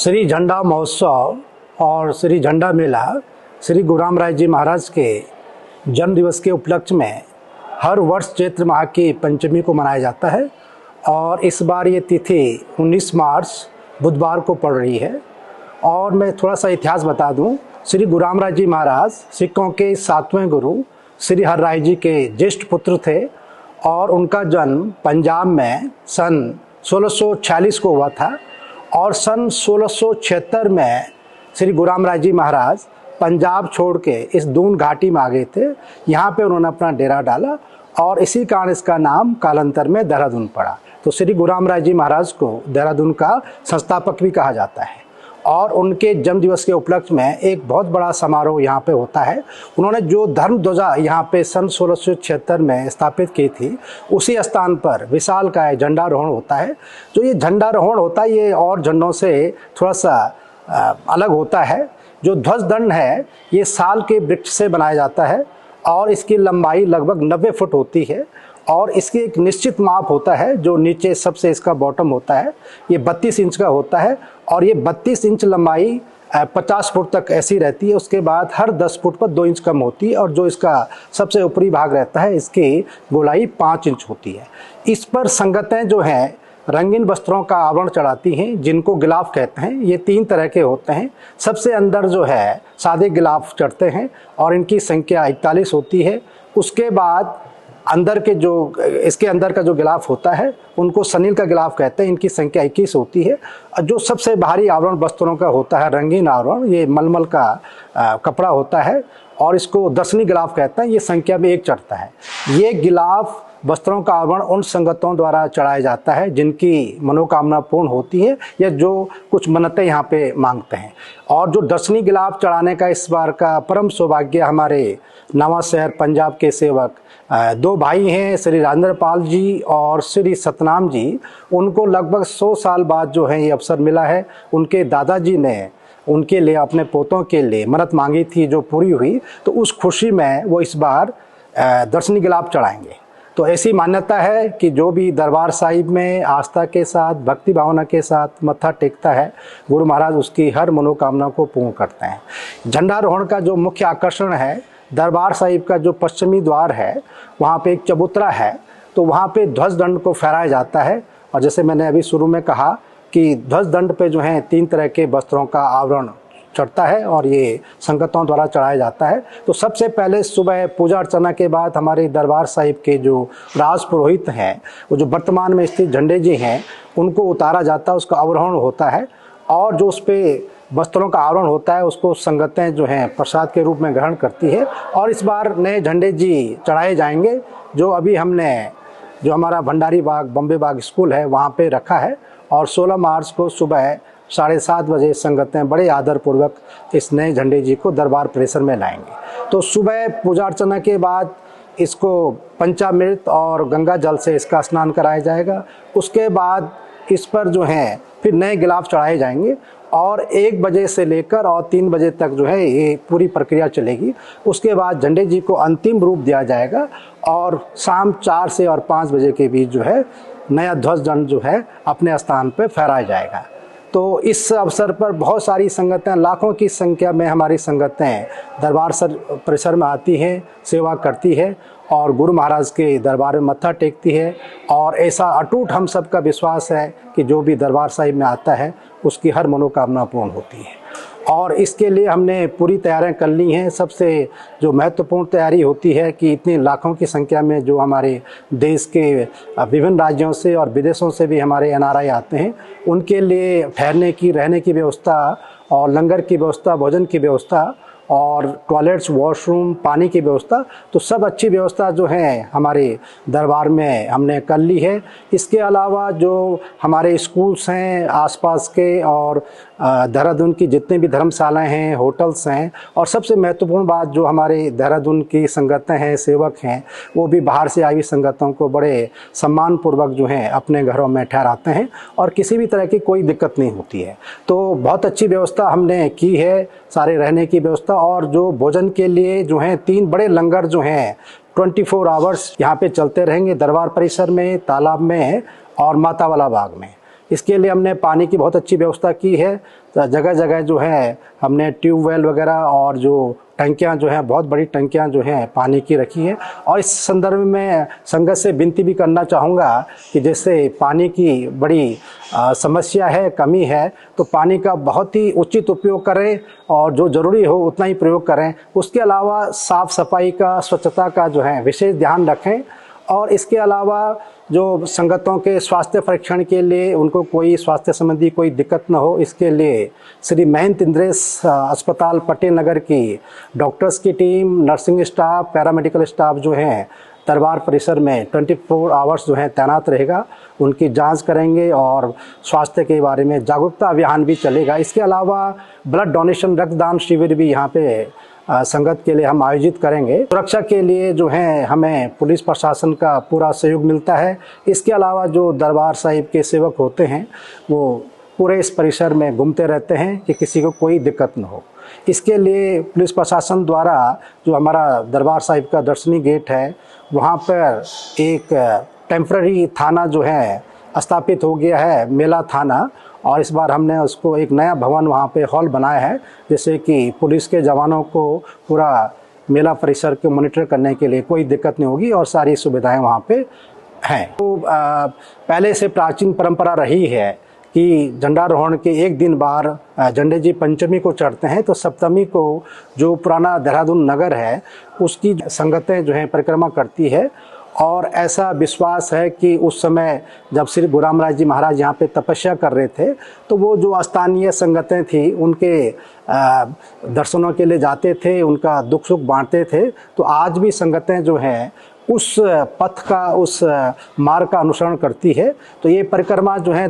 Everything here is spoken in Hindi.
श्री झंडा महोत्सव और श्री झंडा मेला श्री गुरु रामराय जी महाराज के जन्म दिवस के उपलक्ष्य में हर वर्ष चैत्र माह की पंचमी को मनाया जाता है और इस बार ये तिथि 19 मार्च बुधवार को पड़ रही है। और मैं थोड़ा सा इतिहास बता दूं, श्री गुरु रामराय जी महाराज सिखों के 7वें गुरु श्री हरराय जी के ज्येष्ठ पुत्र थे और उनका जन्म पंजाब में सन 1646 को हुआ था और सन 1676 में श्री गुरु रामराय जी महाराज पंजाब छोड़ के इस दून घाटी में आ गए थे। यहाँ पे उन्होंने अपना डेरा डाला और इसी कारण इसका नाम कालांतर में देहरादून पड़ा। तो श्री गुरु रामराय जी महाराज को देहरादून का संस्थापक भी कहा जाता है और उनके जन्म दिवस के उपलक्ष्य में एक बहुत बड़ा समारोह यहाँ पे होता है। उन्होंने जो धर्म ध्वजा यहाँ पे सन 1676 में स्थापित की थी, उसी स्थान पर विशाल का झंडारोहण होता है। जो ये झंडारोहण होता है ये और झंडों से थोड़ा सा अलग होता है। जो ध्वज दंड है ये साल के वृक्ष से बनाया जाता है और इसकी लंबाई लगभग 90 फुट होती है और इसकी एक निश्चित माप होता है। जो नीचे सबसे इसका बॉटम होता है ये 32 इंच का होता है और ये 32 इंच लंबाई 50 फुट तक ऐसी रहती है। उसके बाद हर 10 फुट पर 2 इंच कम होती है और जो इसका सबसे ऊपरी भाग रहता है इसकी गोलाई 5 इंच होती है। इस पर संगतें जो हैं रंगीन वस्त्रों का आवरण चढ़ाती हैं जिनको गिलाफ कहते हैं। ये 3 तरह के होते हैं। सबसे अंदर जो है सादे गिलाफ चढ़ते हैं और इनकी संख्या 41 होती है। उसके बाद अंदर के जो इसके अंदर का जो गिलाफ होता है उनको सनील का गिलाफ कहते हैं, इनकी संख्या 21 होती है। जो सबसे भारी आवरण वस्त्रों का होता है रंगीन आवरण, ये मलमल का कपड़ा होता है और इसको दसनी गिलाफ कहते हैं, ये संख्या में 1 चढ़ता है। ये गिलाफ वस्त्रों का आवरण उन संगतों द्वारा चढ़ाया जाता है जिनकी मनोकामना पूर्ण होती है या जो कुछ मन्नतें यहाँ पे मांगते हैं। और जो दसनी गिलाफ चढ़ाने का इस बार का परम सौभाग्य हमारे नवा शहर पंजाब के सेवक 2 भाई हैं, श्री राजेंद्रपाल जी और श्री सतनाम जी। उनको लगभग 100 साल बाद जो है ये अवसर मिला है। उनके दादाजी ने उनके लिए अपने पोतों के लिए मन्नत मांगी थी जो पूरी हुई, तो उस खुशी में वो इस बार दसनी गिलाफ चढ़ाएंगे। तो ऐसी मान्यता है कि जो भी दरबार साहिब में आस्था के साथ भक्ति भावना के साथ मत्था टेकता है, गुरु महाराज उसकी हर मनोकामना को पूर्ण करते हैं। झंडारोहण का जो मुख्य आकर्षण है, दरबार साहिब का जो पश्चिमी द्वार है वहाँ पे एक चबूतरा है, तो वहाँ पे ध्वज दंड को फहराया जाता है। और जैसे मैंने अभी शुरू में कहा कि ध्वज दंड पे जो है 3 तरह के वस्त्रों का आवरण चढ़ता है और ये संगतों द्वारा चढ़ाया जाता है। तो सबसे पहले सुबह पूजा अर्चना के बाद हमारे दरबार साहिब के जो राज पुरोहित हैं, वो जो वर्तमान में स्थित झंडे जी हैं, उनको उतारा जाता है, उसका अवरोहण होता है और जो उस पर वस्त्रों का आवरण होता है उसको संगतें जो हैं प्रसाद के रूप में ग्रहण करती है। और इस बार नए झंडे जी चढ़ाए जाएंगे जो अभी हमने जो हमारा भंडारी बाग बम्बे बाग स्कूल है वहाँ पे रखा है और 16 मार्च को सुबह 7:30 बजे संगतें बड़े आदरपूर्वक इस नए झंडे जी को दरबार परिसर में लाएंगे। तो सुबह पूजा अर्चना के बाद इसको पंचामृत और गंगा जल से इसका स्नान कराया जाएगा। उसके बाद इस पर जो है फिर नए गिलाफ चढ़ाए जाएंगे और 1 बजे से लेकर और 3 बजे तक जो है ये पूरी प्रक्रिया चलेगी। उसके बाद झंडे जी को अंतिम रूप दिया जाएगा और शाम 4 से और 5 बजे के बीच जो है नया ध्वज दंड जो है अपने स्थान पर फहराया जाएगा। तो इस अवसर पर बहुत सारी संगतें, लाखों की संख्या में हमारी संगतें दरबार परिसर में आती हैं, सेवा करती है और गुरु महाराज के दरबार में मत्था टेकती है। और ऐसा अटूट हम सब का विश्वास है कि जो भी दरबार साहिब में आता है उसकी हर मनोकामना पूर्ण होती है। और इसके लिए हमने पूरी तैयारियां कर ली हैं। सबसे जो महत्वपूर्ण तैयारी होती है कि इतनी लाखों की संख्या में जो हमारे देश के विभिन्न राज्यों से और विदेशों से भी हमारे एनआरआई आते हैं, उनके लिए ठहरने की, रहने की व्यवस्था और लंगर की व्यवस्था, भोजन की व्यवस्था और टॉयलेट्स, वॉशरूम, पानी की व्यवस्था, तो सब अच्छी व्यवस्था जो है हमारे दरबार में हमने कर ली है। इसके अलावा जो हमारे स्कूल्स हैं आसपास के और देहरादून की जितने भी धर्मशालाएं हैं, होटल्स हैं, और सबसे महत्वपूर्ण बात जो हमारे देहरादून की संगतें हैं, सेवक हैं, वो भी बाहर से आई हुई संगतों को बड़े सम्मानपूर्वक जो हैं अपने घरों में ठहराते हैं और किसी भी तरह की कोई दिक्कत नहीं होती है। तो बहुत अच्छी व्यवस्था हमने की है, सारे रहने की व्यवस्था। और जो भोजन के लिए जो हैं 3 बड़े लंगर जो हैं 24 आवर्स यहाँ पे चलते रहेंगे दरबार परिसर में, तालाब में और माता वाला बाग में। इसके लिए हमने पानी की बहुत अच्छी व्यवस्था की है। तो जगह जगह जो है हमने ट्यूबवेल वगैरह और जो टंकियां जो हैं, बहुत बड़ी टंकियां जो हैं पानी की रखी है। और इस संदर्भ में संगत से विनती भी करना चाहूँगा कि जैसे पानी की बड़ी समस्या है, कमी है, तो पानी का बहुत ही उचित उपयोग करें और जो ज़रूरी हो उतना ही प्रयोग करें। उसके अलावा साफ़ सफाई का, स्वच्छता का जो है विशेष ध्यान रखें। और इसके अलावा जो संगतों के स्वास्थ्य परीक्षण के लिए उनको कोई स्वास्थ्य संबंधी कोई दिक्कत न हो, इसके लिए श्री महंत इंद्रेश अस्पताल पटेल नगर की डॉक्टर्स की team, nursing staff, paramedical staff जो हैं दरबार परिसर में 24 आवर्स जो है तैनात रहेगा। उनकी जांच करेंगे और स्वास्थ्य के बारे में जागरूकता अभियान भी चलेगा। इसके अलावा ब्लड डोनेशन, रक्तदान शिविर भी यहाँ पे संगत के लिए हम आयोजित करेंगे। सुरक्षा के लिए जो है हमें पुलिस प्रशासन का पूरा सहयोग मिलता है। इसके अलावा जो दरबार साहिब के सेवक होते हैं वो पूरे इस परिसर में घूमते रहते हैं कि किसी को कोई दिक्कत न हो। इसके लिए पुलिस प्रशासन द्वारा जो हमारा दरबार साहिब का दर्शनी गेट है वहाँ पर एक टेम्पररी थाना जो है स्थापित हो गया है, मेला थाना। और इस बार हमने उसको एक नया भवन वहाँ पे हॉल बनाया है, जैसे कि पुलिस के जवानों को पूरा मेला परिसर के मॉनिटर करने के लिए कोई दिक्कत नहीं होगी और सारी सुविधाएं वहाँ पे हैं। तो पहले से प्राचीन परंपरा रही है कि झंडारोहण के एक दिन बाद झंडे जी पंचमी को चढ़ते हैं, तो सप्तमी को जो पुराना देहरादून नगर है उसकी संगतें जो हैं परिक्रमा करती है। और ऐसा विश्वास है कि उस समय जब श्री गुरुराम राय जी महाराज यहाँ पे तपस्या कर रहे थे तो वो जो स्थानीय संगतें थी उनके दर्शनों के लिए जाते थे, उनका दुख सुख बांटते थे। तो आज भी संगतें जो हैं उस पथ का, उस मार्ग का अनुसरण करती है। तो ये परिक्रमा जो है